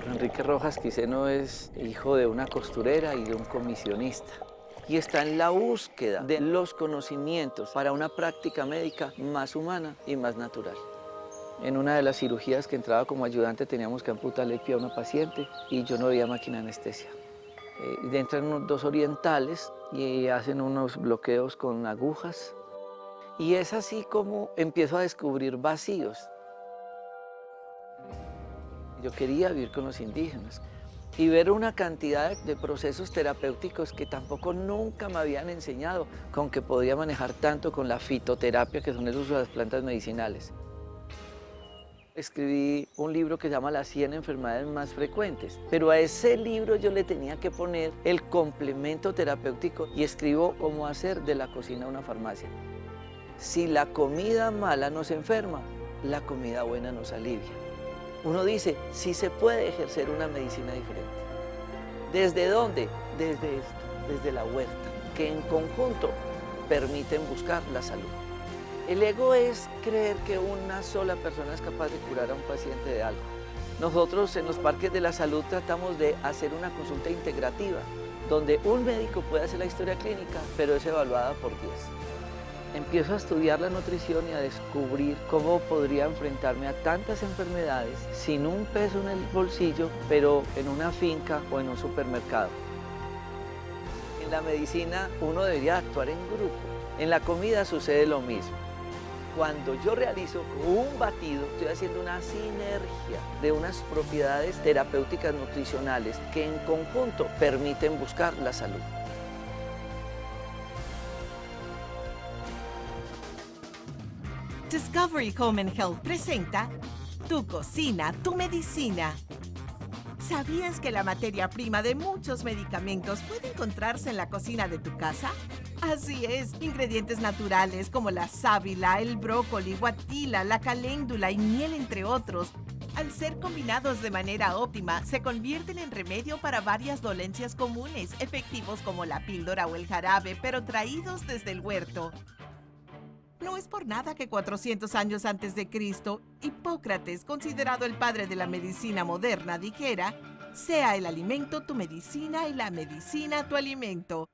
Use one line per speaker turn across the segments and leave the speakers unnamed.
Jorge Enrique Rojas Quiseno es hijo de una costurera y de un comisionista. Y está en la búsqueda de los conocimientos para una práctica médica más humana y más natural. En una de las cirugías que entraba como ayudante teníamos que amputarle el pie a una paciente y yo no había máquina de anestesia. Entran unos dos orientales y hacen unos bloqueos con agujas. Y es así como empiezo a descubrir vacíos. Yo quería vivir con los indígenas y ver una cantidad de procesos terapéuticos que tampoco nunca me habían enseñado, con que podía manejar tanto con la fitoterapia, que son el uso de las plantas medicinales. Escribí un libro que se llama Las 100 enfermedades más frecuentes, pero a ese libro yo le tenía que poner el complemento terapéutico y escribo cómo hacer de la cocina una farmacia. Si la comida mala nos enferma, la comida buena nos alivia. Uno dice, sí se puede ejercer una medicina diferente. ¿Desde dónde? Desde esto, desde la huerta, que en conjunto permiten buscar la salud. El ego es creer que una sola persona es capaz de curar a un paciente de algo. Nosotros en los parques de la salud tratamos de hacer una consulta integrativa, donde un médico puede hacer la historia clínica, pero es evaluada por 10. Empiezo a estudiar la nutrición y a descubrir cómo podría enfrentarme a tantas enfermedades sin un peso en el bolsillo, pero en una finca o en un supermercado. En la medicina uno debería actuar en grupo. En la comida sucede lo mismo. Cuando yo realizo un batido, estoy haciendo una sinergia de unas propiedades terapéuticas nutricionales que en conjunto permiten buscar la salud.
Discovery Home and Health presenta Tu cocina, tu medicina. ¿Sabías que la materia prima de muchos medicamentos puede encontrarse en la cocina de tu casa? Así es, ingredientes naturales como la sábila, el brócoli, guatila, la caléndula y miel, entre otros, al ser combinados de manera óptima, se convierten en remedio para varias dolencias comunes, efectivos como la píldora o el jarabe, pero traídos desde el huerto. No es por nada que 400 años antes de Cristo, Hipócrates, considerado el padre de la medicina moderna, dijera: sea el alimento tu medicina y la medicina tu alimento.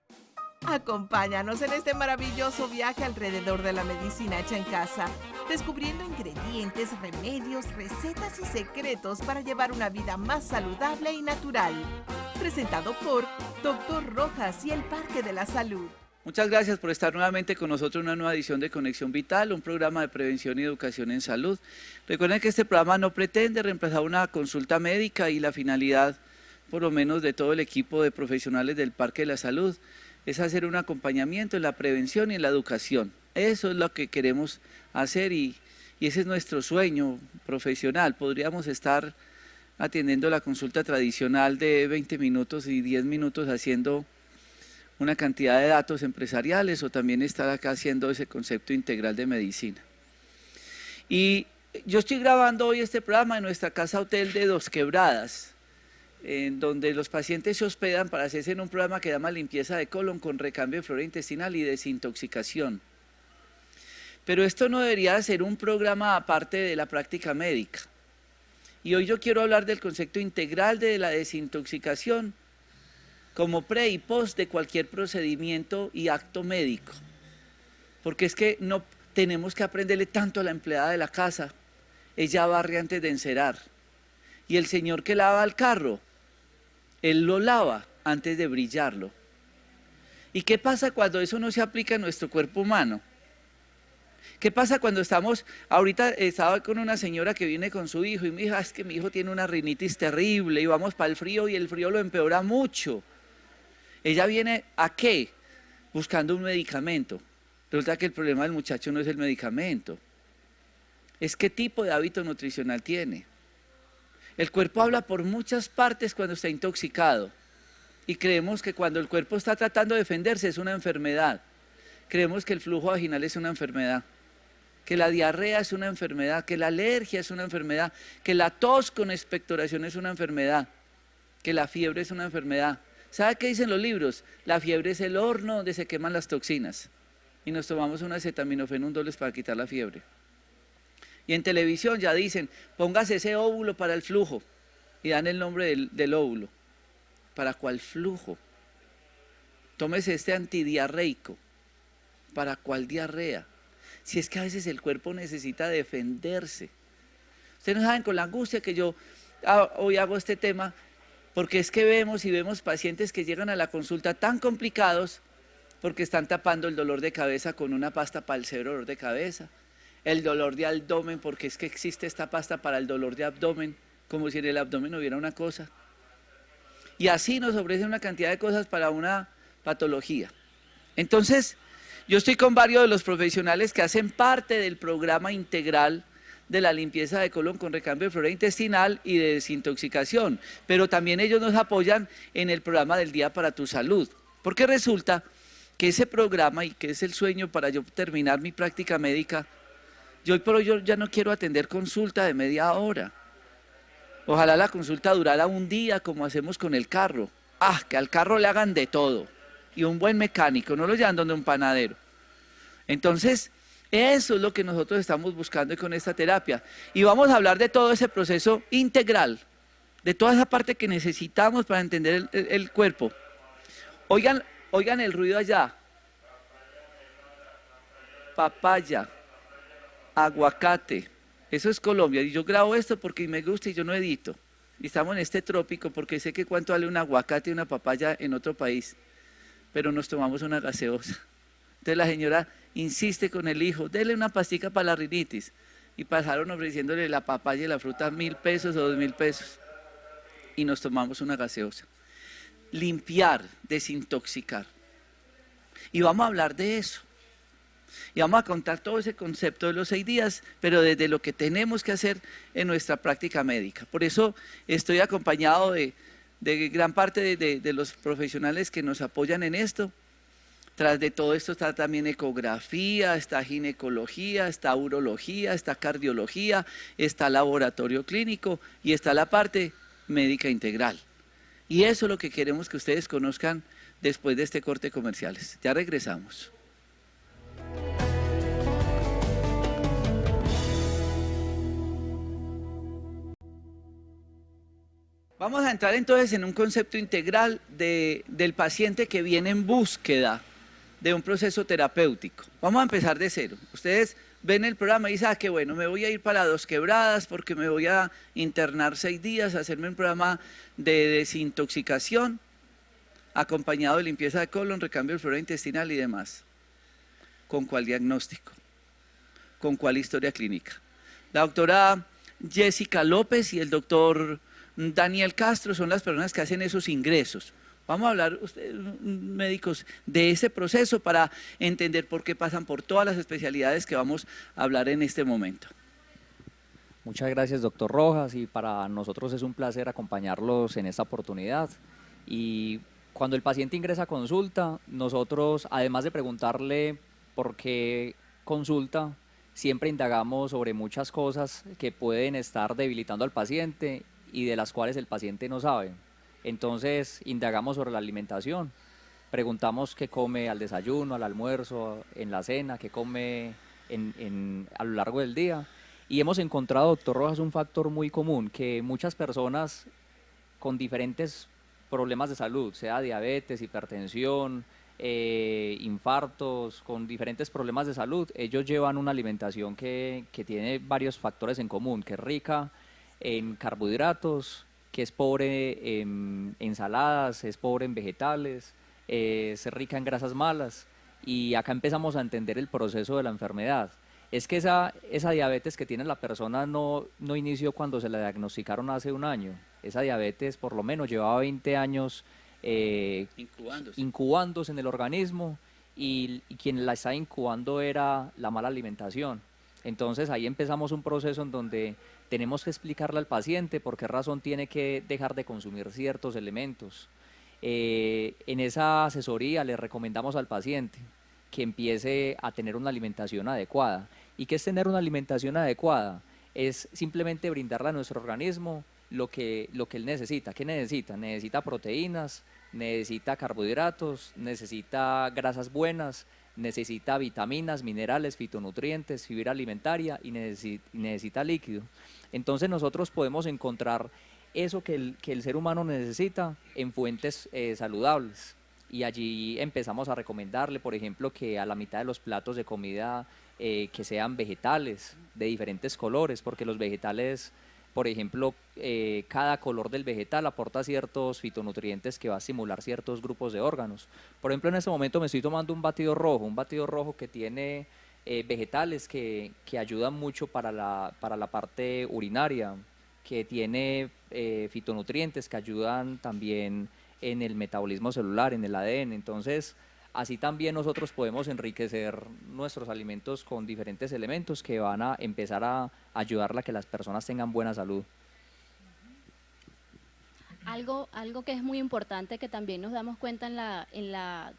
Acompáñanos en este maravilloso viaje alrededor de la medicina hecha en casa, descubriendo ingredientes, remedios, recetas y secretos para llevar una vida más saludable y natural. Presentado por Dr. Rojas y el Parque de la Salud.
Muchas gracias por estar nuevamente con nosotros en una nueva edición de Conexión Vital, un programa de prevención y educación en salud. Recuerden que este programa no pretende reemplazar una consulta médica y la finalidad, por lo menos de todo el equipo de profesionales del Parque de la Salud, es hacer un acompañamiento en la prevención y en la educación. Eso es lo que queremos hacer y ese es nuestro sueño profesional. Podríamos estar atendiendo la consulta tradicional de 20 minutos y 10 minutos haciendo una cantidad de datos empresariales o también estar acá haciendo ese concepto integral de medicina. Y yo estoy grabando hoy este programa en nuestra casa hotel de Dos Quebradas, en donde los pacientes se hospedan para hacerse en un programa que se llama limpieza de colon con recambio de flora intestinal y desintoxicación. Pero esto no debería ser un programa aparte de la práctica médica. Y hoy yo quiero hablar del concepto integral de la desintoxicación como pre y post de cualquier procedimiento y acto médico. Porque es que no tenemos que aprenderle tanto a la empleada de la casa. Ella barre antes de encerar. Y el señor que lava el carro, él lo lava antes de brillarlo. ¿Y qué pasa cuando eso no se aplica en nuestro cuerpo humano? ¿Qué pasa cuando ahorita estaba con una señora que viene con su hijo y me dijo, es que mi hijo tiene una rinitis terrible y vamos para el frío y el frío lo empeora mucho? Ella viene ¿a qué? Buscando un medicamento. Resulta que el problema del muchacho no es el medicamento, es qué tipo de hábito nutricional tiene. El cuerpo habla por muchas partes cuando está intoxicado y creemos que cuando el cuerpo está tratando de defenderse es una enfermedad. Creemos que el flujo vaginal es una enfermedad, que la diarrea es una enfermedad, que la alergia es una enfermedad, que la tos con expectoración es una enfermedad, que la fiebre es una enfermedad. ¿Sabe qué dicen los libros? La fiebre es el horno donde se queman las toxinas y nos tomamos una acetaminofén dobles para quitar la fiebre. Y en televisión ya dicen, póngase ese óvulo para el flujo y dan el nombre del óvulo. ¿Para cuál flujo? Tómese este antidiarreico. ¿Para cuál diarrea? Si es que a veces el cuerpo necesita defenderse. Ustedes no saben con la angustia que yo hoy hago este tema, porque es que vemos pacientes que llegan a la consulta tan complicados porque están tapando el dolor de cabeza con una pasta para el severo dolor de cabeza, el dolor de abdomen, porque es que existe esta pasta para el dolor de abdomen, como si en el abdomen hubiera una cosa. Y así nos ofrecen una cantidad de cosas para una patología. Entonces, yo estoy con varios de los profesionales que hacen parte del programa integral de la limpieza de colon con recambio de flora intestinal y de desintoxicación, pero también ellos nos apoyan en el programa del Día para tu Salud, porque resulta que ese programa, y que es el sueño para yo terminar mi práctica médica, yo ya no quiero atender consulta de media hora. Ojalá la consulta durara un día como hacemos con el carro. Que al carro le hagan de todo, y un buen mecánico, no lo llevan donde un panadero. Entonces, eso es lo que nosotros estamos buscando con esta terapia. Y vamos a hablar de todo ese proceso integral, de toda esa parte que necesitamos para entender el cuerpo. Oigan el ruido allá. Papaya, aguacate, eso es Colombia. Y yo grabo esto porque me gusta y yo no edito. Y estamos en este trópico porque sé que cuánto vale un aguacate y una papaya en otro país. Pero nos tomamos una gaseosa. Entonces la señora insiste con el hijo, dele una pastica para la rinitis. Y pasaron ofreciéndole la papaya y la fruta 1.000 pesos o 2.000 pesos. Y nos tomamos una gaseosa. Limpiar, desintoxicar. Y vamos a hablar de eso. Y vamos a contar todo ese concepto de los 6 días, pero desde lo que tenemos que hacer en nuestra práctica médica. Por eso estoy acompañado de gran parte de los profesionales que nos apoyan en esto. Tras de todo esto está también ecografía, está ginecología, está urología, está cardiología, está laboratorio clínico y está la parte médica integral. Y eso es lo que queremos que ustedes conozcan después de este corte comerciales. Ya regresamos. Vamos a entrar entonces en un concepto integral del paciente que viene en búsqueda de un proceso terapéutico. Vamos a empezar de cero. Ustedes ven el programa y dicen, qué bueno, me voy a ir para Dos Quebradas porque me voy a internar 6 días, a hacerme un programa de desintoxicación, acompañado de limpieza de colon, recambio de flora intestinal y demás. ¿Con cuál diagnóstico? ¿Con cuál historia clínica? La doctora Jessica López y el doctor Daniel Castro son las personas que hacen esos ingresos. Vamos a hablar, ustedes médicos, de ese proceso para entender por qué pasan por todas las especialidades que vamos a hablar en este momento.
Muchas gracias, doctor Rojas, y para nosotros es un placer acompañarlos en esta oportunidad. Y cuando el paciente ingresa a consulta, nosotros, además de preguntarle por qué consulta, siempre indagamos sobre muchas cosas que pueden estar debilitando al paciente y de las cuales el paciente no sabe. Entonces, indagamos sobre la alimentación, preguntamos qué come al desayuno, al almuerzo, en la cena, qué come a lo largo del día. Y hemos encontrado, doctor Rojas, un factor muy común, que muchas personas con diferentes problemas de salud, sea diabetes, hipertensión, infartos, con diferentes problemas de salud, ellos llevan una alimentación que tiene varios factores en común, que es rica en carbohidratos, que es pobre en ensaladas, es pobre en vegetales, es rica en grasas malas, y acá empezamos a entender el proceso de la enfermedad. Es que esa diabetes que tiene la persona no inició cuando se la diagnosticaron hace 1 año. Esa diabetes por lo menos llevaba 20 años incubándose en el organismo, y quien la está incubando era la mala alimentación. Entonces ahí empezamos un proceso en donde tenemos que explicarle al paciente por qué razón tiene que dejar de consumir ciertos elementos. En esa asesoría le recomendamos al paciente que empiece a tener una alimentación adecuada. ¿Y qué es tener una alimentación adecuada? Es simplemente brindarle a nuestro organismo lo que él necesita. ¿Qué necesita? Necesita proteínas, necesita carbohidratos, necesita grasas buenas, necesita vitaminas, minerales, fitonutrientes, fibra alimentaria y necesita líquido. Entonces nosotros podemos encontrar eso que el ser humano necesita en fuentes saludables. Y allí empezamos a recomendarle, por ejemplo, que a la mitad de los platos de comida que sean vegetales de diferentes colores, porque los vegetales, por ejemplo, cada color del vegetal aporta ciertos fitonutrientes que va a estimular ciertos grupos de órganos. Por ejemplo, en este momento me estoy tomando un batido rojo que tiene vegetales que ayudan mucho para la parte urinaria, que tiene fitonutrientes que ayudan también en el metabolismo celular, en el ADN. Entonces, así también nosotros podemos enriquecer nuestros alimentos con diferentes elementos que van a empezar a ayudar a que las personas tengan buena salud.
Algo que es muy importante que también nos damos cuenta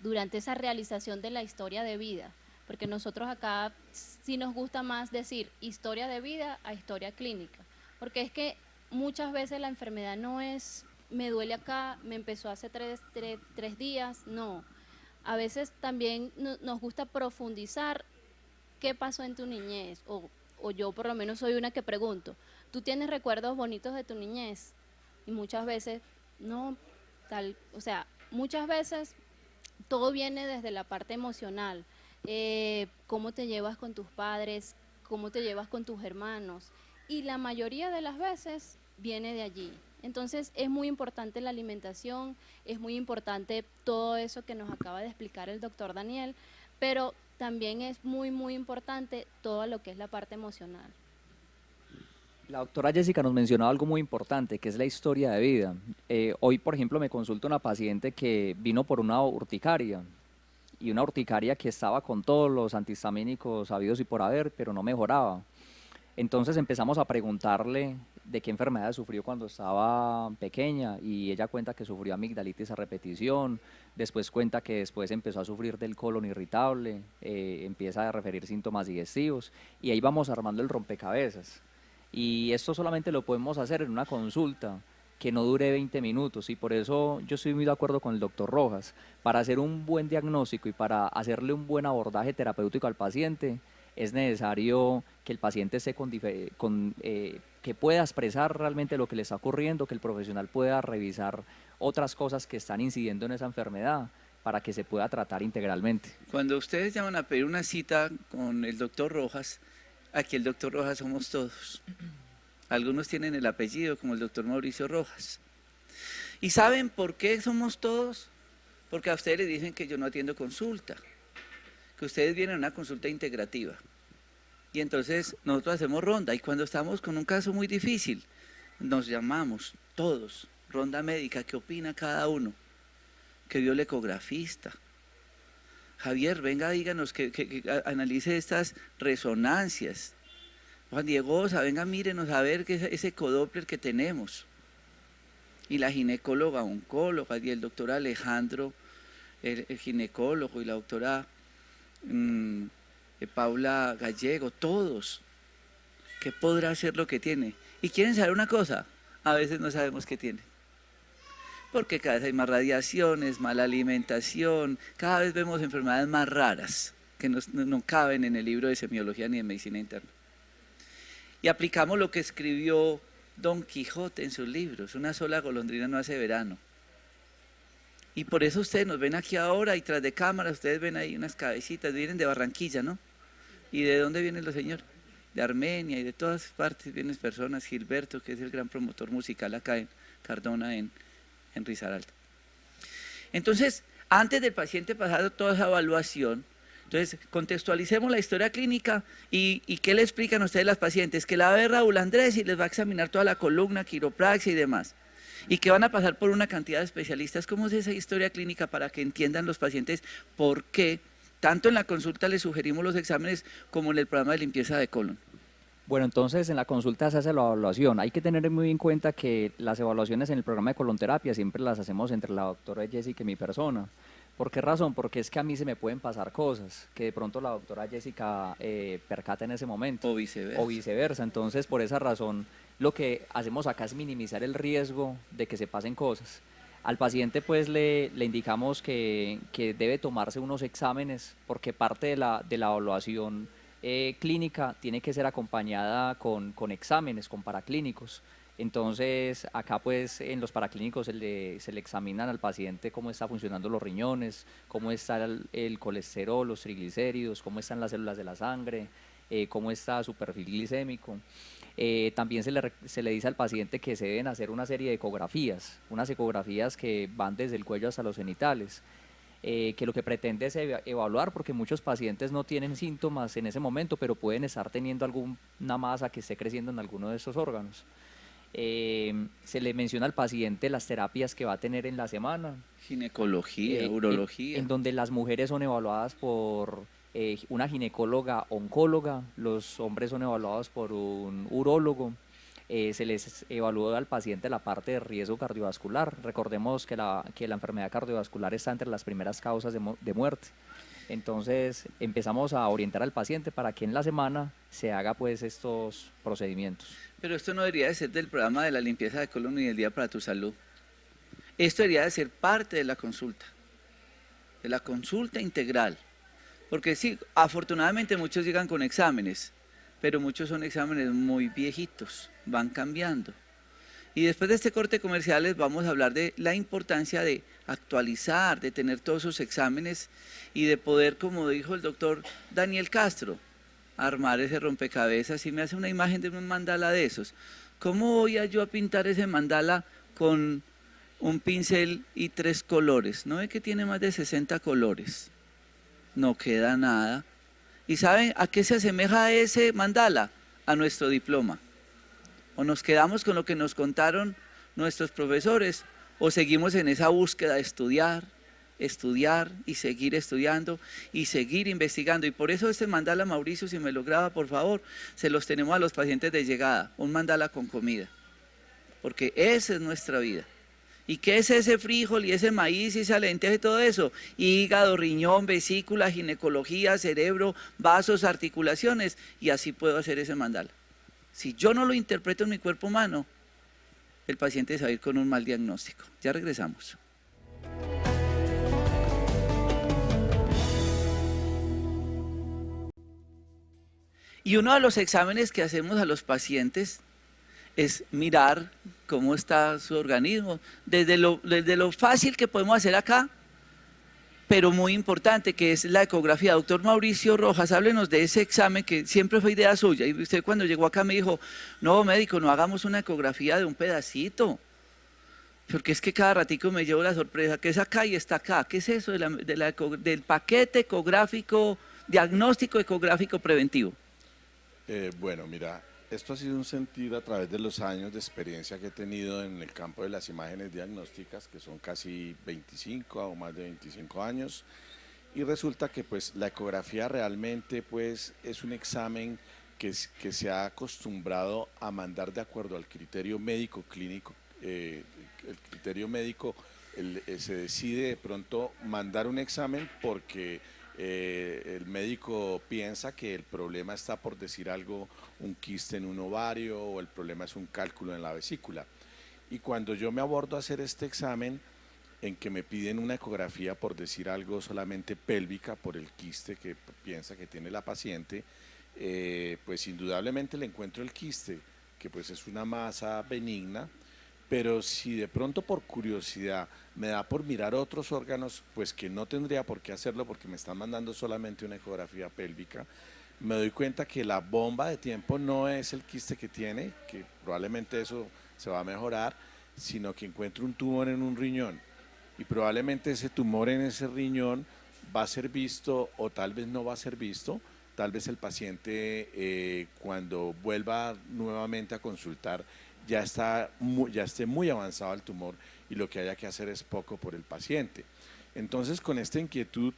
durante esa realización de la historia de vida, porque nosotros acá sí nos gusta más decir historia de vida a historia clínica, porque es que muchas veces la enfermedad no es me duele acá, me empezó hace tres días, no. A veces también nos gusta profundizar qué pasó en tu niñez, o yo por lo menos soy una que pregunto, ¿tú tienes recuerdos bonitos de tu niñez? Y muchas veces, no, o sea, muchas veces todo viene desde la parte emocional, cómo te llevas con tus padres, cómo te llevas con tus hermanos, y la mayoría de las veces viene de allí. Entonces es muy importante la alimentación, es muy importante todo eso que nos acaba de explicar el doctor Daniel, pero también es muy, muy importante todo lo que es la parte emocional.
La doctora Jessica nos mencionaba algo muy importante, que es la historia de vida. Hoy, por ejemplo, me consulta una paciente que vino por una urticaria, y una urticaria que estaba con todos los antihistamínicos habidos y por haber, pero no mejoraba. Entonces empezamos a preguntarle de qué enfermedad sufrió cuando estaba pequeña, y ella cuenta que sufrió amigdalitis a repetición, después cuenta que después empezó a sufrir del colon irritable, empieza a referir síntomas digestivos, y ahí vamos armando el rompecabezas. Y esto solamente lo podemos hacer en una consulta que no dure 20 minutos, y por eso yo estoy muy de acuerdo con el doctor Rojas. Para hacer un buen diagnóstico y para hacerle un buen abordaje terapéutico al paciente, es necesario que el paciente esté que pueda expresar realmente lo que le está ocurriendo, que el profesional pueda revisar otras cosas que están incidiendo en esa enfermedad para que se pueda tratar integralmente.
Cuando ustedes llaman a pedir una cita con el doctor Rojas, aquí el doctor Rojas somos todos. Algunos tienen el apellido como el doctor Mauricio Rojas. ¿Y saben por qué somos todos? Porque a ustedes les dicen que yo no atiendo consulta, que ustedes vienen a una consulta integrativa. Y entonces nosotros hacemos ronda, y cuando estamos con un caso muy difícil, nos llamamos todos, ronda médica, ¿qué opina cada uno? ¿Qué vio el ecografista? Javier, venga, díganos, que analice estas resonancias. Juan Diegosa, venga, mírenos a ver ese ecodoppler que tenemos. Y la ginecóloga oncóloga, y el doctor Alejandro, el ginecólogo, y la doctora Paula Gallego, todos. ¿Qué podrá ser lo que tiene? ¿Y quieren saber una cosa? A veces no sabemos qué tiene. Porque cada vez hay más radiaciones, mala alimentación, cada vez vemos enfermedades más raras que no caben en el libro de semiología ni de medicina interna. Y aplicamos lo que escribió Don Quijote en sus libros: una sola golondrina no hace verano. Y por eso ustedes nos ven aquí ahora, y tras de cámara ustedes ven ahí unas cabecitas, vienen de Barranquilla, ¿no? ¿Y de dónde vienen los señores? De Armenia y de todas partes vienen personas. Gilberto, que es el gran promotor musical acá en Cardona, en Risaralda. Entonces, antes del paciente pasar toda esa evaluación, entonces contextualicemos la historia clínica y ¿qué le explican a ustedes las pacientes? Que la va a ver Raúl Andrés y les va a examinar toda la columna, quiropraxia y demás. Y que van a pasar por una cantidad de especialistas. ¿Cómo es esa historia clínica para que entiendan los pacientes por qué tanto en la consulta les sugerimos los exámenes como en el programa de limpieza de colon?
Bueno, entonces en la consulta se hace la evaluación. Hay que tener muy en cuenta que las evaluaciones en el programa de colonterapia siempre las hacemos entre la doctora Jessica y mi persona. ¿Por qué razón? Porque es que a mí se me pueden pasar cosas que de pronto la doctora Jessica percata en ese momento.
O viceversa.
O viceversa. Entonces, por esa razón, lo que hacemos acá es minimizar el riesgo de que se pasen cosas. Al paciente pues le indicamos que debe tomarse unos exámenes, porque parte de la evaluación clínica tiene que ser acompañada con exámenes, con paraclínicos. Entonces, acá pues en los paraclínicos se le examinan al paciente cómo está funcionando los riñones, cómo está el colesterol, los triglicéridos, cómo están las células de la sangre, cómo está su perfil glicémico. También se le dice al paciente que se deben hacer una serie de ecografías, unas ecografías que van desde el cuello hasta los genitales. Que lo que pretende es evaluar, porque muchos pacientes no tienen síntomas en ese momento, pero pueden estar teniendo alguna masa que esté creciendo en alguno de esos órganos. Se le menciona al paciente las terapias que va a tener en la semana.
Ginecología, urología.
En donde las mujeres son evaluadas por una ginecóloga oncóloga, los hombres son evaluados por un urólogo. Se les evalúa al paciente la parte de riesgo cardiovascular. Recordemos que la enfermedad cardiovascular está entre las primeras causas de muerte. Entonces empezamos a orientar al paciente para que en la semana se haga pues estos procedimientos.
Pero esto no debería de ser del programa de la limpieza de colon y del Día para tu Salud. Esto debería de ser parte de la consulta integral. Porque sí, afortunadamente muchos llegan con exámenes, pero muchos son exámenes muy viejitos, van cambiando. Y después de este corte comercial les vamos a hablar de la importancia de actualizar, de tener todos esos exámenes y de poder, como dijo el doctor Daniel Castro, armar ese rompecabezas. Y me hace una imagen de un mandala de esos. ¿Cómo voy yo a pintar ese mandala con un pincel y 3 colores? ¿No ve que tiene más de 60 colores? No queda nada. ¿Y saben a qué se asemeja ese mandala? A nuestro diploma. O nos quedamos con lo que nos contaron nuestros profesores, o seguimos en esa búsqueda de estudiar y seguir estudiando y seguir investigando. Y por eso este mandala, Mauricio, si me lo graba por favor, se los tenemos a los pacientes de llegada, un mandala con comida, porque esa es nuestra vida. ¿Y qué es ese frijol y ese maíz y esa lenteja y todo eso? Hígado, riñón, vesícula, ginecología, cerebro, vasos, articulaciones, y así puedo hacer ese mandala. Si yo no lo interpreto en mi cuerpo humano, el paciente se va a ir con un mal diagnóstico. Ya regresamos. Y uno de los exámenes que hacemos a los pacientes es mirar cómo está su organismo, desde lo fácil que podemos hacer acá, pero muy importante, que es la ecografía. Doctor Mauricio Rojas, háblenos de ese examen que siempre fue idea suya. Y usted cuando llegó acá me dijo, no médico, no hagamos una ecografía de un pedacito, porque es que cada ratico me llevo la sorpresa, que es acá y está acá. ¿Qué es eso del paquete ecográfico, diagnóstico ecográfico preventivo?
Bueno, mira, esto ha sido un sentir a través de los años de experiencia que he tenido en el campo de las imágenes diagnósticas, que son casi 25 o más de 25 años, y resulta que pues la ecografía realmente pues es un examen que se ha acostumbrado a mandar de acuerdo al criterio médico clínico. El criterio médico se decide de pronto mandar un examen porque el médico piensa que el problema está, por decir algo, un quiste en un ovario, o el problema es un cálculo en la vesícula. Y cuando yo me abordo a hacer este examen, en que me piden una ecografía, por decir algo, solamente pélvica por el quiste que piensa que tiene la paciente, pues indudablemente le encuentro el quiste, que pues es una masa benigna, pero si de pronto por curiosidad me da por mirar otros órganos, pues que no tendría por qué hacerlo porque me están mandando solamente una ecografía pélvica, me doy cuenta que la bomba de tiempo no es el quiste que tiene, que probablemente eso se va a mejorar, sino que encuentro un tumor en un riñón, y probablemente ese tumor en ese riñón va a ser visto o tal vez no va a ser visto. Tal vez el paciente cuando vuelva nuevamente a consultar ya esté muy avanzado el tumor y lo que haya que hacer es poco por el paciente. Entonces, con esta inquietud,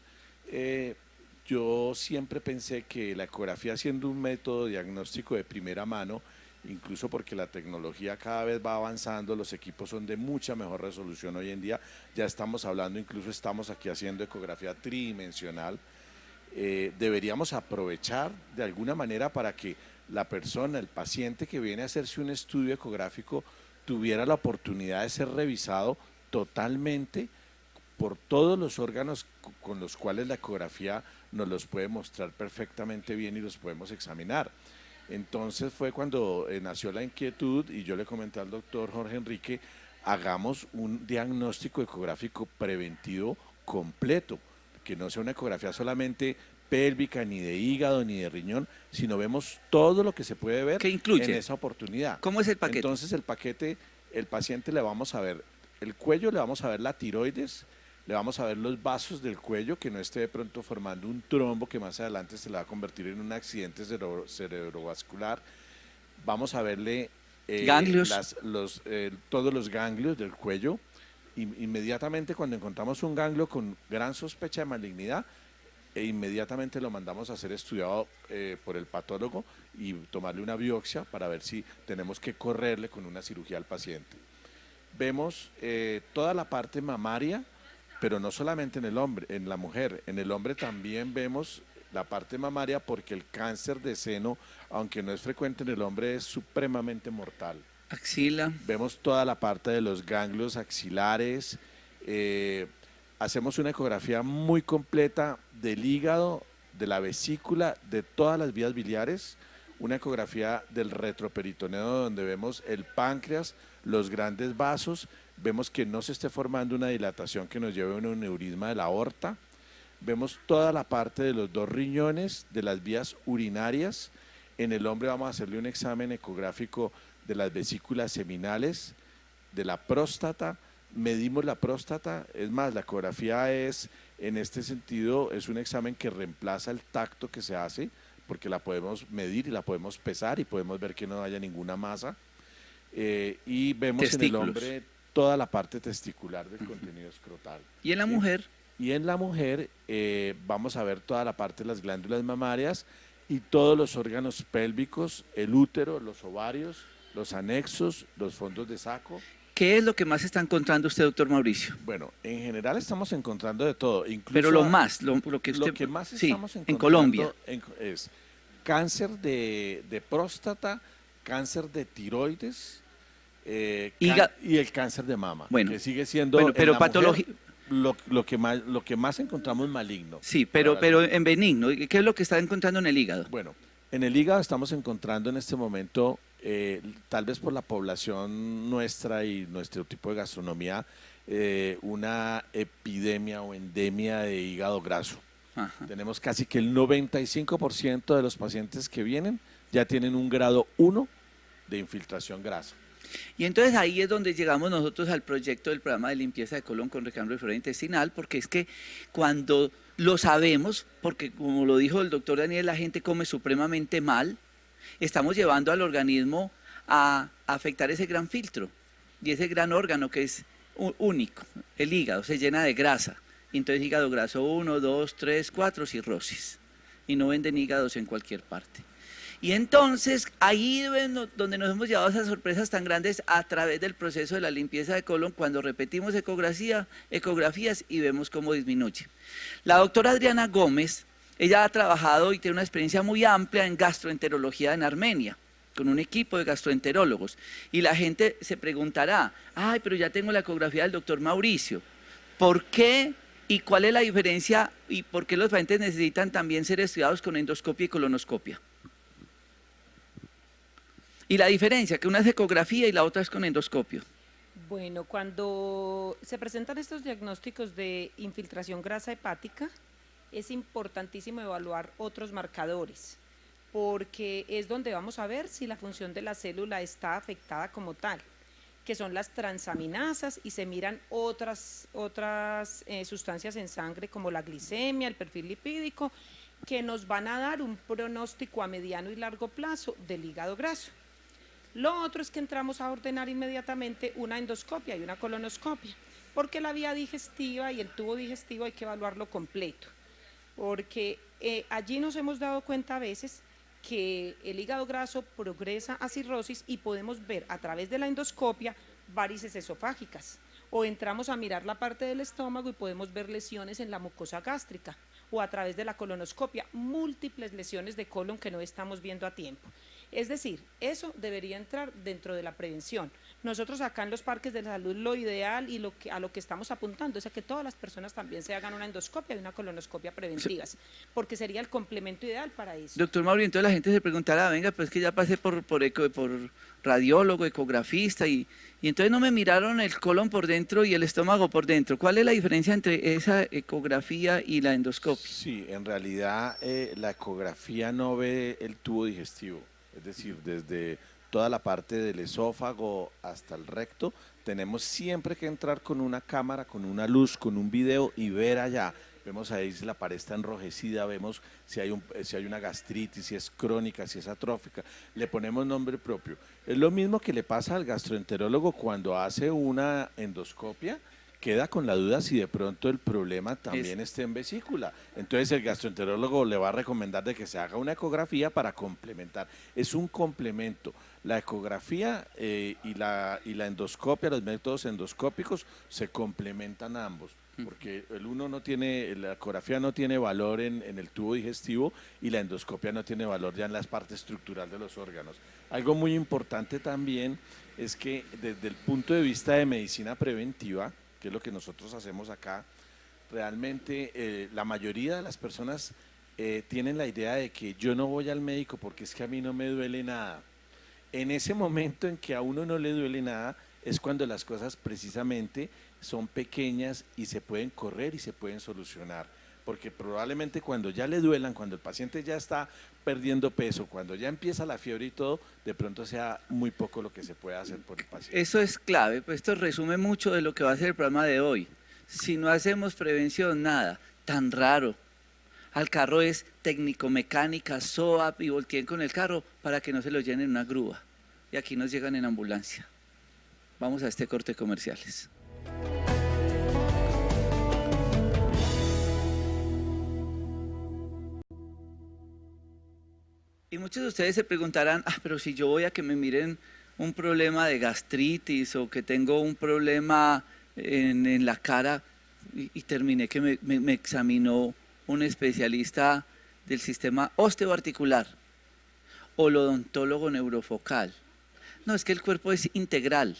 yo siempre pensé que la ecografía, siendo un método diagnóstico de primera mano, incluso porque la tecnología cada vez va avanzando, los equipos son de mucha mejor resolución hoy en día, ya estamos hablando, incluso estamos aquí haciendo ecografía tridimensional, deberíamos aprovechar de alguna manera para que la persona, el paciente que viene a hacerse un estudio ecográfico, tuviera la oportunidad de ser revisado totalmente por todos los órganos con los cuales la ecografía nos los puede mostrar perfectamente bien y los podemos examinar. Entonces fue cuando nació la inquietud y yo le comenté al doctor Jorge Enrique, hagamos un diagnóstico ecográfico preventivo completo, que no sea una ecografía solamente pélvica, ni de hígado, ni de riñón, sino vemos todo lo que se puede ver
¿Qué incluye?
en esa oportunidad.
¿Cómo es el paquete?
Entonces el paquete, el paciente le vamos a ver el cuello, le vamos a ver la tiroides, le vamos a ver los vasos del cuello, que no esté de pronto formando un trombo que más adelante se le va a convertir en un accidente cerebrovascular. Vamos a verle
ganglios,
todos los ganglios del cuello. Inmediatamente cuando encontramos un ganglio con gran sospecha de malignidad, inmediatamente lo mandamos a ser estudiado por el patólogo y tomarle una biopsia para ver si tenemos que correrle con una cirugía al paciente. Vemos toda la parte mamaria, pero no solamente en el hombre, en la mujer, en el hombre también vemos la parte mamaria porque el cáncer de seno, aunque no es frecuente en el hombre, es supremamente mortal.
axila.
Vemos toda la parte de los ganglios axilares, hacemos una ecografía muy completa del hígado, de la vesícula, de todas las vías biliares, una ecografía del retroperitoneo donde vemos el páncreas, los grandes vasos, vemos que no se esté formando una dilatación que nos lleve a un aneurisma de la aorta, vemos toda la parte de los 2 riñones, de las vías urinarias. En el hombre vamos a hacerle un examen ecográfico de las vesículas seminales, de la próstata, medimos la próstata, es más, la ecografía es, en este sentido, es un examen que reemplaza el tacto que se hace, porque la podemos medir y la podemos pesar y podemos ver que no haya ninguna masa. Y vemos
Testículos.
en el hombre toda la parte testicular del contenido escrotal.
¿Y en la
¿sí?
mujer?
Y en la mujer vamos a ver toda la parte de las glándulas mamarias y todos los órganos pélvicos, el útero, los ovarios, los anexos, los fondos de saco.
¿Qué es lo que más está encontrando usted, doctor Mauricio?
Bueno, en general estamos encontrando de todo. Incluso
Pero lo más, lo que usted...
lo que más
sí,
estamos
en
encontrando
Colombia.
es cáncer de próstata, cáncer de tiroides y el cáncer de mama,
Bueno,
que sigue siendo
bueno, pero
en la mujer
patología...
lo que más encontramos maligno.
Sí,
Para
pero
las-
en benigno. ¿Qué es lo que está encontrando en el hígado?
Bueno, en el hígado estamos encontrando en este momento, tal vez por la población nuestra y nuestro tipo de gastronomía, una epidemia o endemia de hígado graso.
Ajá.
Tenemos casi que el 95% de los pacientes que vienen ya tienen un grado 1 de infiltración grasa.
Y entonces ahí es donde llegamos nosotros al proyecto del programa de limpieza de colon con recambio de flora intestinal, porque es que cuando lo sabemos, porque como lo dijo el doctor Daniel, la gente come supremamente mal, estamos llevando al organismo a afectar ese gran filtro y ese gran órgano que es único, el hígado, se llena de grasa. Y entonces hígado graso 1, 2, 3, 4, cirrosis. Y no venden hígados en cualquier parte. Y entonces ahí donde nos hemos llevado esas sorpresas tan grandes a través del proceso de la limpieza de colon, cuando repetimos ecografías y vemos cómo disminuye. La doctora Adriana Gómez, ella ha trabajado y tiene una experiencia muy amplia en gastroenterología en Armenia, con un equipo de gastroenterólogos. Y la gente se preguntará, ay, pero ya tengo la ecografía del doctor Mauricio, ¿por qué? ¿Y cuál es la diferencia? ¿Y por qué los pacientes necesitan también ser estudiados con endoscopia y colonoscopia? Y la diferencia, que una es ecografía y la otra es con endoscopio.
Bueno, cuando se presentan estos diagnósticos de infiltración grasa hepática, es importantísimo evaluar otros marcadores, porque es donde vamos a ver si la función de la célula está afectada como tal, que son las transaminasas, y se miran otras sustancias en sangre como la glicemia, el perfil lipídico, que nos van a dar un pronóstico a mediano y largo plazo del hígado graso. Lo otro es que entramos a ordenar inmediatamente una endoscopia y una colonoscopia, porque la vía digestiva y el tubo digestivo hay que evaluarlo completo, porque allí nos hemos dado cuenta a veces que el hígado graso progresa a cirrosis y podemos ver a través de la endoscopia varices esofágicas, o entramos a mirar la parte del estómago y podemos ver lesiones en la mucosa gástrica, o a través de la colonoscopia múltiples lesiones de colon que no estamos viendo a tiempo. Es decir, eso debería entrar dentro de la prevención, Nosotros acá en los parques de salud lo ideal y a lo que estamos apuntando es a que todas las personas también se hagan una endoscopia y una colonoscopia preventivas, porque sería el complemento ideal para eso.
Doctor Mauri, entonces la gente se preguntará, venga, pues que ya pasé por radiólogo, ecografista y entonces no me miraron el colon por dentro y el estómago por dentro. ¿Cuál es la diferencia entre esa ecografía y la endoscopia?
Sí, en realidad la ecografía no ve el tubo digestivo, es decir, desde toda la parte del esófago hasta el recto, tenemos siempre que entrar con una cámara, con una luz, con un video y ver allá. Vemos ahí si la pared está enrojecida, vemos si hay una gastritis, si es crónica, si es atrófica, le ponemos nombre propio. Es lo mismo que le pasa al gastroenterólogo cuando hace una endoscopia, queda con la duda si de pronto el problema también está en vesícula. Entonces el gastroenterólogo le va a recomendar de que se haga una ecografía para complementar. Es un complemento. La ecografía y la endoscopia, los métodos endoscópicos se complementan ambos, porque la ecografía no tiene valor en el tubo digestivo y la endoscopia no tiene valor ya en la parte estructural de los órganos. Algo muy importante también es que desde el punto de vista de medicina preventiva, que es lo que nosotros hacemos acá, realmente la mayoría de las personas tienen la idea de que yo no voy al médico porque es que a mí no me duele nada. En ese momento en que a uno no le duele nada es cuando las cosas precisamente son pequeñas y se pueden correr y se pueden solucionar, porque probablemente cuando ya le duelan, cuando el paciente ya está perdiendo peso, cuando ya empieza la fiebre y todo, de pronto sea muy poco lo que se puede hacer por el paciente.
Eso es clave, pues esto resume mucho de lo que va a ser el programa de hoy. Si no hacemos prevención, nada, tan raro. Al carro es técnico-mecánica, SOAP y volteen con el carro para que no se lo llenen en una grúa. Y aquí nos llegan en ambulancia. Vamos a este corte de comerciales. Y muchos de ustedes se preguntarán, pero si yo voy a que me miren un problema de gastritis o que tengo un problema en la cara y terminé que me examinó un especialista del sistema osteoarticular o el odontólogo neurofocal. No, es que el cuerpo es integral.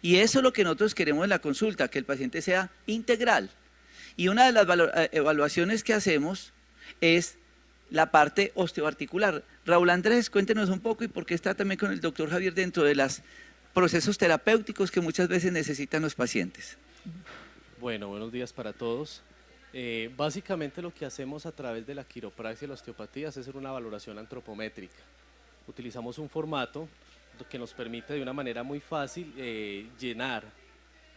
Y eso es lo que nosotros queremos en la consulta, que el paciente sea integral. Y una de las evaluaciones que hacemos es la parte osteoarticular. Raúl Andrés, cuéntenos un poco y por qué está también con el doctor Javier dentro de los procesos terapéuticos que muchas veces necesitan los pacientes.
Bueno, buenos días para todos. Básicamente lo que hacemos a través de la quiropraxia y la osteopatía es hacer una valoración antropométrica. Utilizamos un formato que nos permite de una manera muy fácil llenar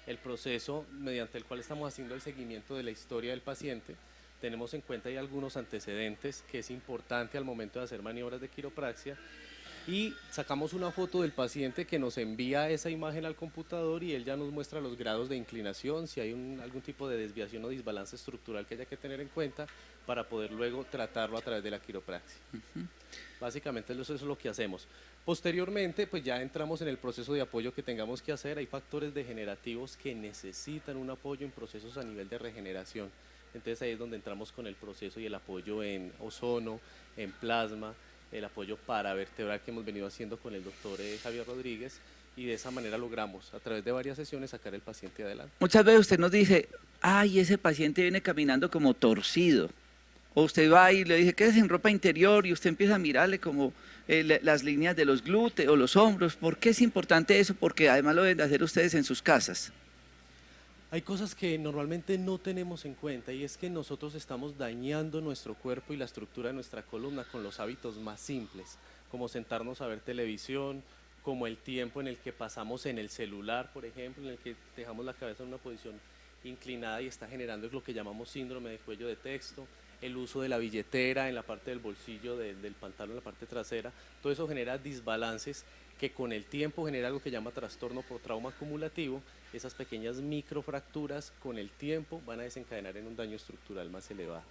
el proceso mediante el cual estamos haciendo el seguimiento de la historia del paciente. Tenemos en cuenta ahí algunos antecedentes que es importante al momento de hacer maniobras de quiropraxia y sacamos una foto del paciente que nos envía esa imagen al computador y él ya nos muestra los grados de inclinación, si hay algún tipo de desviación o desbalance estructural que haya que tener en cuenta para poder luego tratarlo a través de la quiropraxia. Básicamente eso es lo que hacemos. Posteriormente, pues ya entramos en el proceso de apoyo que tengamos que hacer. Hay factores degenerativos que necesitan un apoyo en procesos a nivel de regeneración. Entonces ahí es donde entramos con el proceso y el apoyo en ozono, en plasma, el apoyo paravertebral que hemos venido haciendo con el doctor Javier Rodríguez y de esa manera logramos a través de varias sesiones sacar el paciente adelante.
Muchas veces usted nos dice, ay, ese paciente viene caminando como torcido. O usted va y le dice, quédese en ropa interior y usted empieza a mirarle como las líneas de los glúteos, los hombros. ¿Por qué es importante eso? Porque además lo deben de hacer ustedes en sus casas.
Hay cosas que normalmente no tenemos en cuenta y es que nosotros estamos dañando nuestro cuerpo y la estructura de nuestra columna con los hábitos más simples, como sentarnos a ver televisión, como el tiempo en el que pasamos en el celular, por ejemplo, en el que dejamos la cabeza en una posición inclinada y está generando lo que llamamos síndrome de cuello de texto, el uso de la billetera en la parte del bolsillo del pantalón, en la parte trasera, todo eso genera desbalances que con el tiempo genera algo que llama trastorno por trauma acumulativo. Esas pequeñas microfracturas con el tiempo van a desencadenar en un daño estructural más elevado.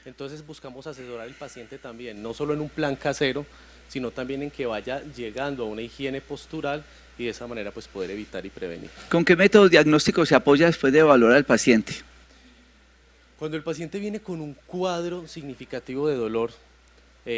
Entonces buscamos asesorar al paciente también, no solo en un plan casero, sino también en que vaya llegando a una higiene postural y de esa manera pues poder evitar y prevenir.
¿Con qué métodos diagnósticos se apoya después de evaluar al paciente?
Cuando el paciente viene con un cuadro significativo de dolor,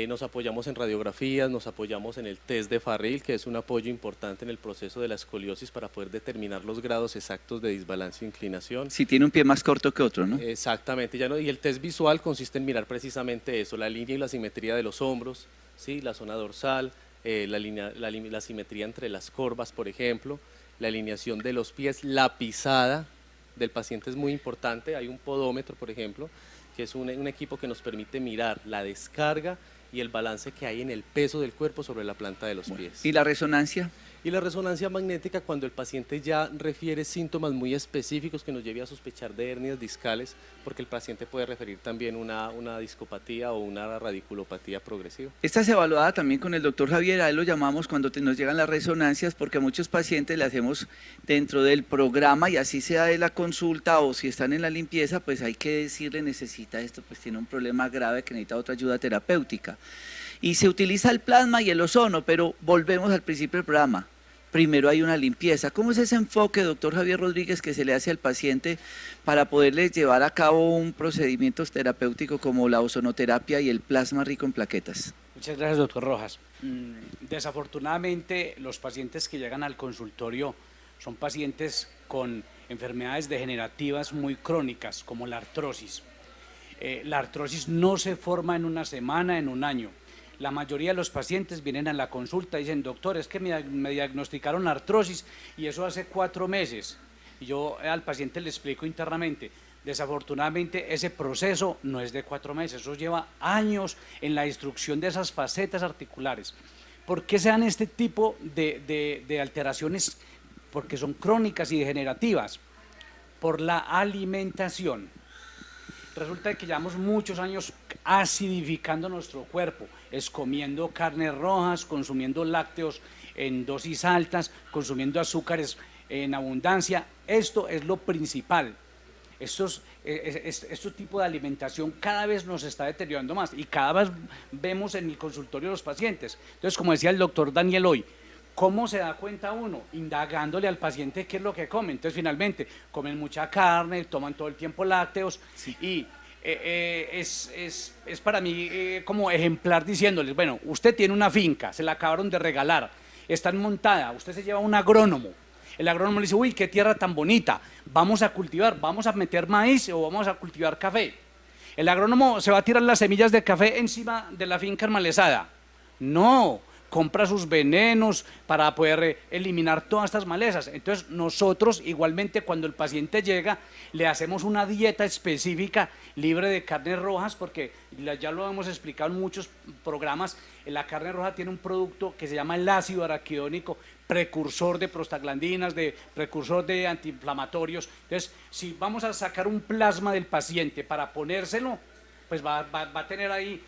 Nos apoyamos en radiografías, nos apoyamos en el test de Farrell, que es un apoyo importante en el proceso de la escoliosis para poder determinar los grados exactos de desbalance e inclinación.
Si tiene un pie más corto que otro, ¿no?
Exactamente, y el test visual consiste en mirar precisamente eso, la línea y la simetría de los hombros, ¿sí? La zona dorsal, la simetría entre las corvas, por ejemplo, la alineación de los pies, la pisada del paciente es muy importante. Hay un podómetro, por ejemplo, que es un equipo que nos permite mirar la descarga y el balance que hay en el peso del cuerpo sobre la planta de los pies.
¿Y la resonancia?
Y la resonancia magnética, cuando el paciente ya refiere síntomas muy específicos que nos lleve a sospechar de hernias discales, porque el paciente puede referir también una discopatía o una radiculopatía progresiva.
Esta es evaluada también con el doctor Javier, a él lo llamamos cuando nos llegan las resonancias, porque a muchos pacientes le hacemos dentro del programa, y así sea de la consulta o si están en la limpieza, pues hay que decirle, necesita esto, pues tiene un problema grave que necesita otra ayuda terapéutica. Y se utiliza el plasma y el ozono, pero volvemos al principio del programa. Primero hay una limpieza. ¿Cómo es ese enfoque, doctor Javier Rodríguez, que se le hace al paciente para poderle llevar a cabo un procedimiento terapéutico como la ozonoterapia y el plasma rico en plaquetas?
Muchas gracias, doctor Rojas. Desafortunadamente, los pacientes que llegan al consultorio son pacientes con enfermedades degenerativas muy crónicas, como la artrosis. La artrosis no se forma en una semana, en un año. La mayoría de los pacientes vienen a la consulta y dicen, doctor, es que me diagnosticaron artrosis y eso hace 4 meses. Y yo al paciente le explico internamente, desafortunadamente ese proceso no es de 4 meses, eso lleva años en la destrucción de esas facetas articulares. ¿Por qué se dan este tipo de alteraciones? Porque son crónicas y degenerativas. Por la alimentación. Resulta que llevamos muchos años acidificando nuestro cuerpo, es comiendo carnes rojas, consumiendo lácteos en dosis altas, consumiendo azúcares en abundancia. Esto es lo principal. Este tipo de alimentación cada vez nos está deteriorando más y cada vez vemos en el consultorio de los pacientes. Entonces, como decía el doctor Daniel hoy, ¿cómo se da cuenta uno? Indagándole al paciente qué es lo que come. Entonces, finalmente, comen mucha carne, toman todo el tiempo lácteos, sí. Y es para mí como ejemplar diciéndoles, bueno, usted tiene una finca, se la acabaron de regalar, está montada, usted se lleva un agrónomo. El agrónomo le dice, uy, qué tierra tan bonita, vamos a cultivar, vamos a meter maíz o vamos a cultivar café. El agrónomo se va a tirar las semillas de café encima de la finca enmalezada. No, compra sus venenos para poder eliminar todas estas malezas. Entonces nosotros igualmente cuando el paciente llega le hacemos una dieta específica libre de carnes rojas, porque ya lo hemos explicado en muchos programas, la carne roja tiene un producto que se llama el ácido araquidónico, precursor de prostaglandinas, precursor de antiinflamatorios. Entonces, si vamos a sacar un plasma del paciente para ponérselo, pues va a tener ahí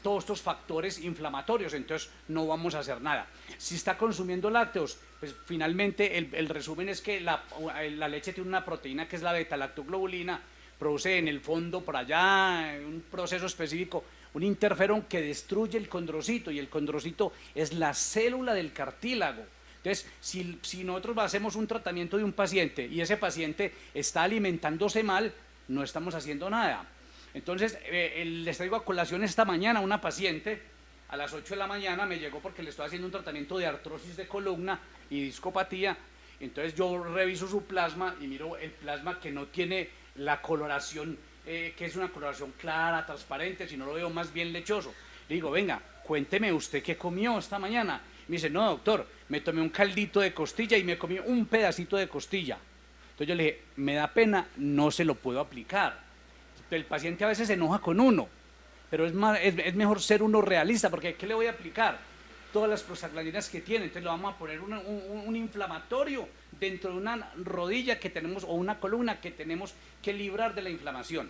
todos estos factores inflamatorios, entonces no vamos a hacer nada. Si está consumiendo lácteos, pues finalmente el resumen es que la leche tiene una proteína que es la beta-lactoglobulina, produce en el fondo por allá un proceso específico, un interferón que destruye el condrocito, y el condrocito es la célula del cartílago. Entonces, si nosotros hacemos un tratamiento de un paciente y ese paciente está alimentándose mal, no estamos haciendo nada. Entonces, les traigo a colación esta mañana una paciente, a las 8 de la mañana me llegó porque le estoy haciendo un tratamiento de artrosis de columna y discopatía. Entonces yo reviso su plasma y miro el plasma que no tiene la coloración, que es una coloración clara, transparente, sino lo veo más bien lechoso. Le digo, venga, cuénteme usted qué comió esta mañana. Me dice, no doctor, me tomé un caldito de costilla y me comí un pedacito de costilla. Entonces yo le dije, me da pena, no se lo puedo aplicar. El paciente a veces se enoja con uno, pero es mejor ser uno realista, porque ¿qué le voy a aplicar? Todas las prostaglandinas que tiene, entonces le vamos a poner un inflamatorio dentro de una rodilla que tenemos o una columna que tenemos que librar de la inflamación.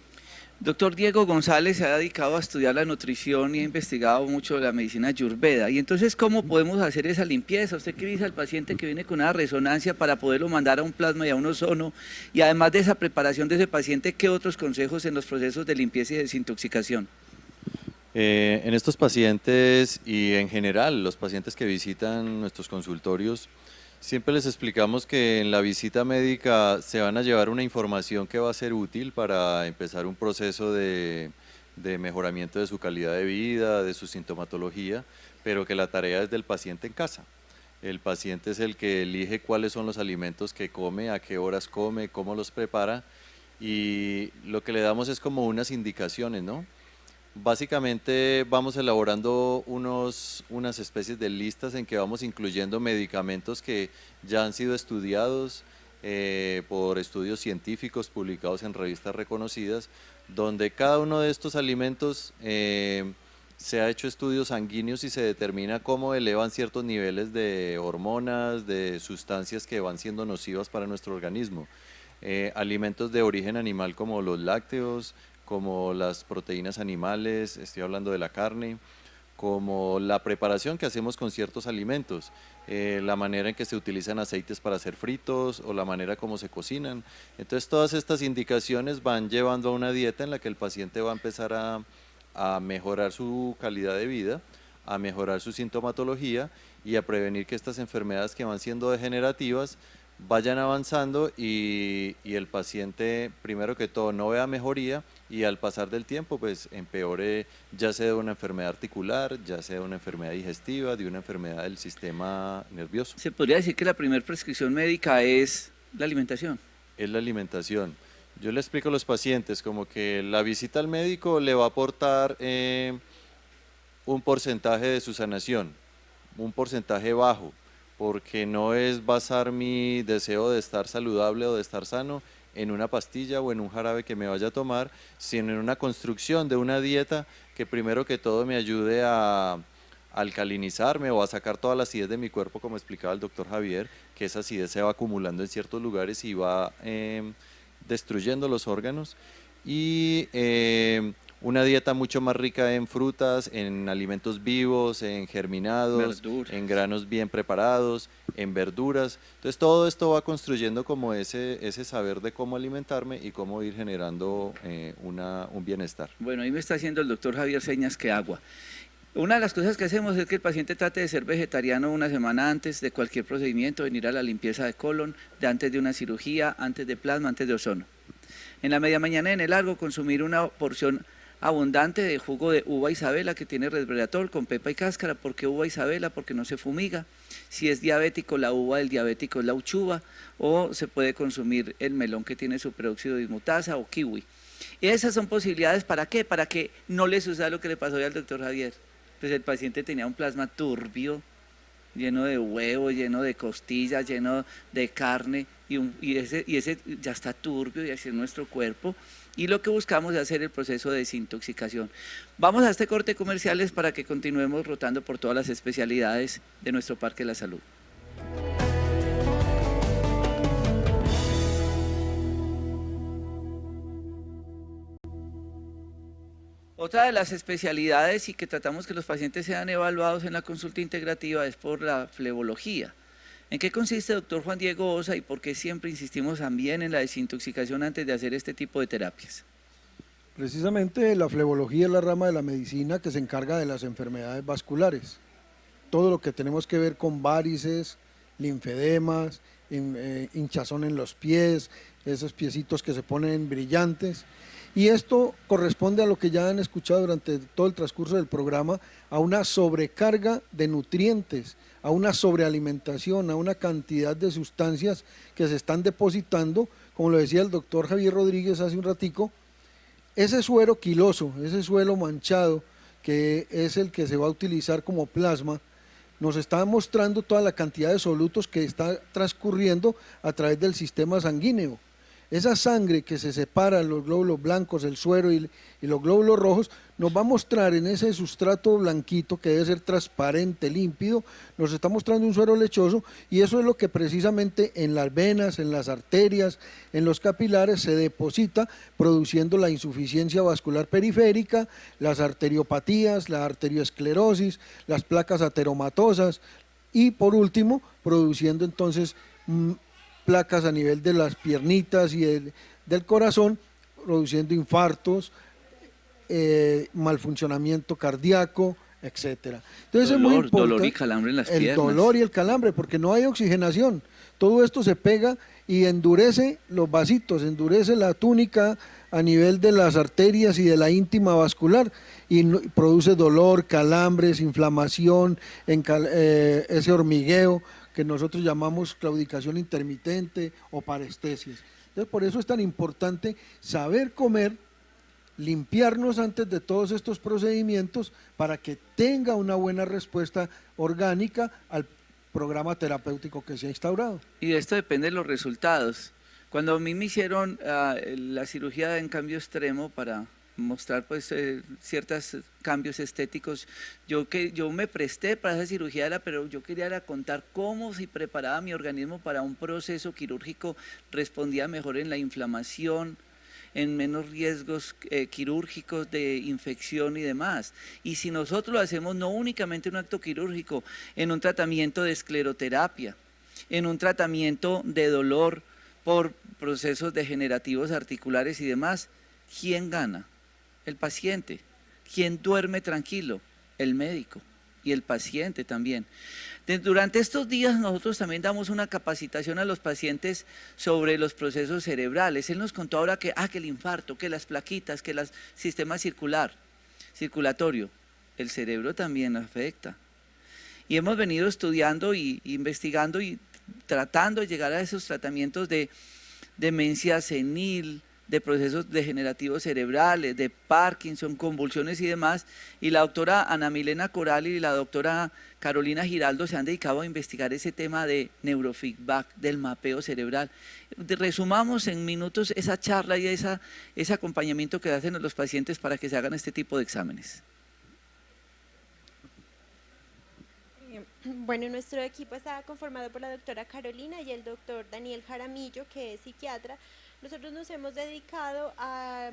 Doctor Diego González se ha dedicado a estudiar la nutrición y ha investigado mucho la medicina ayurveda. Y entonces, ¿cómo podemos hacer esa limpieza? ¿Usted qué dice al paciente que viene con una resonancia para poderlo mandar a un plasma y a un ozono? Y además de esa preparación de ese paciente, ¿qué otros consejos en los procesos de limpieza y desintoxicación?
En estos pacientes y en general los pacientes que visitan nuestros consultorios, siempre les explicamos que en la visita médica se van a llevar una información que va a ser útil para empezar un proceso de de mejoramiento de su calidad de vida, de su sintomatología, pero que la tarea es del paciente en casa. El paciente es el que elige cuáles son los alimentos que come, a qué horas come, cómo los prepara, y lo que le damos es como unas indicaciones, ¿no? Básicamente vamos elaborando unas especies de listas en que vamos incluyendo medicamentos que ya han sido estudiados por estudios científicos publicados en revistas reconocidas, donde cada uno de estos alimentos se ha hecho estudios sanguíneos y se determina cómo elevan ciertos niveles de hormonas, de sustancias que van siendo nocivas para nuestro organismo. Alimentos de origen animal como los lácteos, como las proteínas animales, estoy hablando de la carne, como la preparación que hacemos con ciertos alimentos, la manera en que se utilizan aceites para hacer fritos o la manera como se cocinan. Entonces todas estas indicaciones van llevando a una dieta en la que el paciente va a empezar a mejorar su calidad de vida, a mejorar su sintomatología y a prevenir que estas enfermedades que van siendo degenerativas vayan avanzando y el paciente, primero que todo, no vea mejoría y al pasar del tiempo pues empeore, ya sea de una enfermedad articular, ya sea de una enfermedad digestiva, de una enfermedad del sistema nervioso.
Se podría decir que la primera prescripción médica es la alimentación.
Es la alimentación. Yo le explico a los pacientes como que la visita al médico le va a aportar un porcentaje de su sanación, un porcentaje bajo, porque no es basar mi deseo de estar saludable o de estar sano en una pastilla o en un jarabe que me vaya a tomar, sino en una construcción de una dieta que primero que todo me ayude a alcalinizarme o a sacar toda la acidez de mi cuerpo, como explicaba el doctor Javier, que esa acidez se va acumulando en ciertos lugares y va destruyendo los órganos, y una dieta mucho más rica en frutas, en alimentos vivos, en germinados, en granos bien preparados, en verduras. Entonces todo esto va construyendo como ese saber de cómo alimentarme y cómo ir generando un bienestar.
Bueno, ahí me está haciendo el doctor Javier señas que agua. Una de las cosas que hacemos es que el paciente trate de ser vegetariano una semana antes de cualquier procedimiento, venir a la limpieza de colon, antes de una cirugía, antes de plasma, antes de ozono. En la media mañana y en el largo consumir una porción abundante de jugo de uva Isabela que tiene resveratrol con pepa y cáscara. ¿Por qué uva Isabela? Porque no se fumiga. Si es diabético, la uva del diabético es la uchuva, o se puede consumir el melón que tiene superóxido de dismutasa o kiwi. Y esas son posibilidades, ¿para qué? Para que no le suceda lo que le pasó hoy al doctor Javier. Pues el paciente tenía un plasma turbio, lleno de huevo, lleno de costillas, lleno de carne, y ese ya está turbio y así es nuestro cuerpo, y lo que buscamos es hacer el proceso de desintoxicación. Vamos a este corte comerciales para que continuemos rotando por todas las especialidades de nuestro Parque de la Salud. Otra de las especialidades y que tratamos que los pacientes sean evaluados en la consulta integrativa es por la flebología. ¿En qué consiste, doctor Juan Diego Osa, y por qué siempre insistimos también en la desintoxicación antes de hacer este tipo de terapias?
Precisamente la flebología es la rama de la medicina que se encarga de las enfermedades vasculares. Todo lo que tenemos que ver con varices, linfedemas, hinchazón en los pies, esos piecitos que se ponen brillantes. Y esto corresponde a lo que ya han escuchado durante todo el transcurso del programa, a una sobrecarga de nutrientes, a una sobrealimentación, a una cantidad de sustancias que se están depositando, como lo decía el doctor Javier Rodríguez hace un ratico, ese suero quiloso, ese suelo manchado, que es el que se va a utilizar como plasma, nos está mostrando toda la cantidad de solutos que está transcurriendo a través del sistema sanguíneo. Esa sangre que se separa, los glóbulos blancos, el suero y los glóbulos rojos, nos va a mostrar en ese sustrato blanquito que debe ser transparente, límpido, nos está mostrando un suero lechoso, y eso es lo que precisamente en las venas, en las arterias, en los capilares se deposita, produciendo la insuficiencia vascular periférica, las arteriopatías, la arterioesclerosis, las placas ateromatosas y por último produciendo entonces placas a nivel de las piernitas y del corazón, produciendo infartos, malfuncionamiento cardíaco, etcétera. Entonces es muy importante
dolor y calambre en las piernas.
El dolor y el calambre, porque no hay oxigenación. Todo esto se pega y endurece los vasitos, endurece la túnica a nivel de las arterias y de la íntima vascular y produce dolor, calambres, inflamación, ese hormigueo que nosotros llamamos claudicación intermitente o parestesias. Entonces, por eso es tan importante saber comer, limpiarnos antes de todos estos procedimientos para que tenga una buena respuesta orgánica al programa terapéutico que se ha instaurado.
Y de esto dependen los resultados. Cuando a mí me hicieron la cirugía en cambio extremo para mostrar pues ciertos cambios estéticos, yo me presté para esa cirugía, pero yo quería contar cómo si preparaba mi organismo para un proceso quirúrgico, respondía mejor en la inflamación, en menos riesgos quirúrgicos de infección y demás. Y si nosotros lo hacemos no únicamente en un acto quirúrgico, en un tratamiento de escleroterapia, en un tratamiento de dolor por procesos degenerativos articulares y demás, ¿quién gana? El paciente. ¿Quién duerme tranquilo? El médico y el paciente también. Durante estos días nosotros también damos una capacitación a los pacientes sobre los procesos cerebrales. Él nos contó ahora que el infarto, que las plaquitas, que el sistema circulatorio, el cerebro también afecta. Y hemos venido estudiando y investigando y tratando de llegar a esos tratamientos de demencia senil, de procesos degenerativos cerebrales, de Parkinson, convulsiones y demás, y la doctora Ana Milena Coral y la doctora Carolina Giraldo se han dedicado a investigar ese tema de neurofeedback, del mapeo cerebral. Resumamos en minutos esa charla y ese acompañamiento que hacen a los pacientes para que se hagan este tipo de exámenes.
Bueno, nuestro equipo está conformado por la doctora Carolina y el doctor Daniel Jaramillo, que es psiquiatra. Nosotros nos hemos dedicado a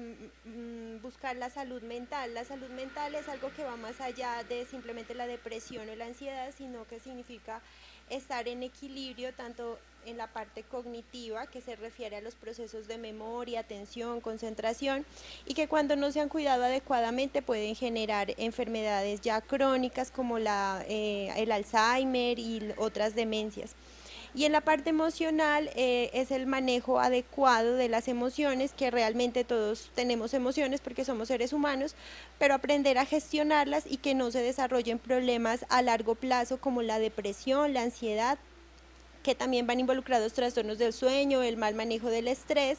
buscar la salud mental. La salud mental es algo que va más allá de simplemente la depresión o la ansiedad, sino que significa estar en equilibrio tanto en la parte cognitiva, que se refiere a los procesos de memoria, atención, concentración, y que cuando no se han cuidado adecuadamente pueden generar enfermedades ya crónicas como el Alzheimer y otras demencias. Y en la parte emocional es el manejo adecuado de las emociones, que realmente todos tenemos emociones porque somos seres humanos, pero aprender a gestionarlas y que no se desarrollen problemas a largo plazo como la depresión, la ansiedad, que también van involucrados trastornos del sueño, el mal manejo del estrés.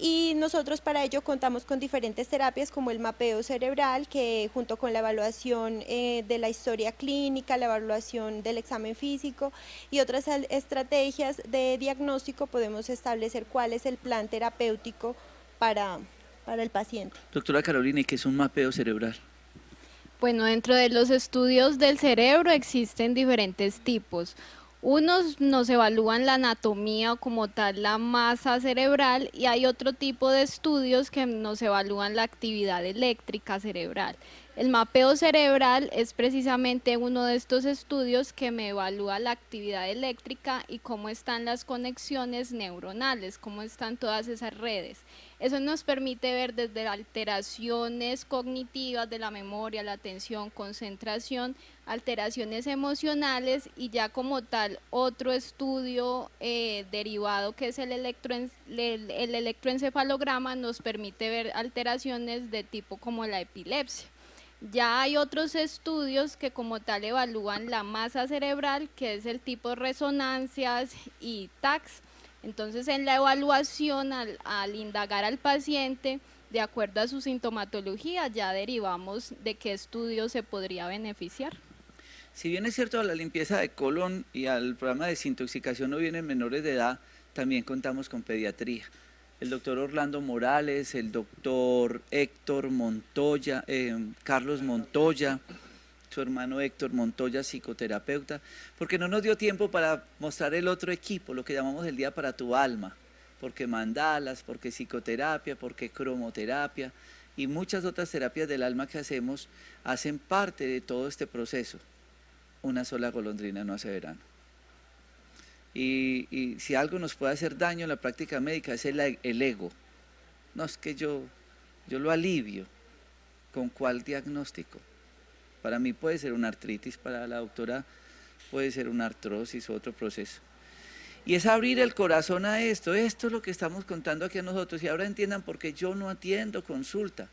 Y nosotros para ello contamos con diferentes terapias como el mapeo cerebral, que junto con la evaluación de la historia clínica, la evaluación del examen físico y otras estrategias de diagnóstico podemos establecer cuál es el plan terapéutico para el paciente.
Doctora Carolina, ¿y qué es un mapeo cerebral?
Bueno, dentro de los estudios del cerebro existen diferentes tipos. Unos nos evalúan la anatomía o como tal la masa cerebral, y hay otro tipo de estudios que nos evalúan la actividad eléctrica cerebral. El mapeo cerebral es precisamente uno de estos estudios que me evalúa la actividad eléctrica y cómo están las conexiones neuronales, cómo están todas esas redes. Eso nos permite ver desde alteraciones cognitivas de la memoria, la atención, concentración, alteraciones emocionales, y ya como tal otro estudio derivado que es el electroencefalograma nos permite ver alteraciones de tipo como la epilepsia. Ya hay otros estudios que como tal evalúan la masa cerebral, que es el tipo de resonancias y TACs. Entonces en la evaluación al indagar al paciente de acuerdo a su sintomatología ya derivamos de qué estudio se podría beneficiar.
Si bien es cierto, a la limpieza de colon y al programa de desintoxicación no vienen menores de edad, también contamos con pediatría. El doctor Orlando Morales, el doctor Héctor Montoya, Carlos Montoya, su hermano Héctor Montoya, psicoterapeuta, porque no nos dio tiempo para mostrar el otro equipo, lo que llamamos el Día para tu Alma, porque mandalas, porque psicoterapia, porque cromoterapia y muchas otras terapias del alma que hacemos hacen parte de todo este proceso. Una sola golondrina no hace verano. Y si algo nos puede hacer daño en la práctica médica es el ego. No, es que yo lo alivio. ¿Con cuál diagnóstico? Para mí puede ser una artritis, para la doctora puede ser una artrosis o otro proceso. Y es abrir el corazón a esto. Esto es lo que estamos contando aquí a nosotros. Y ahora entiendan por qué yo no atiendo consulta.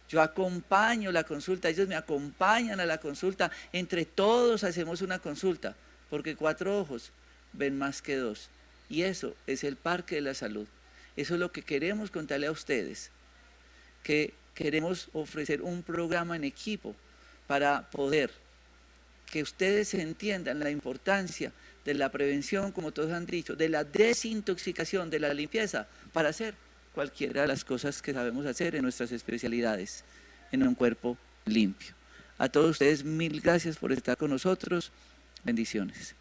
Yo acompaño la consulta, ellos me acompañan a la consulta. Entre todos hacemos una consulta, porque 4 ojos ven más que 2. Y eso es el Parque de la Salud. Eso es lo que queremos contarle a ustedes, que queremos ofrecer un programa en equipo para poder que ustedes entiendan la importancia de la prevención, como todos han dicho, de la desintoxicación, de la limpieza, para hacer cualquiera de las cosas que sabemos hacer en nuestras especialidades, en un cuerpo limpio. A todos ustedes, 1000 gracias por estar con nosotros. Bendiciones.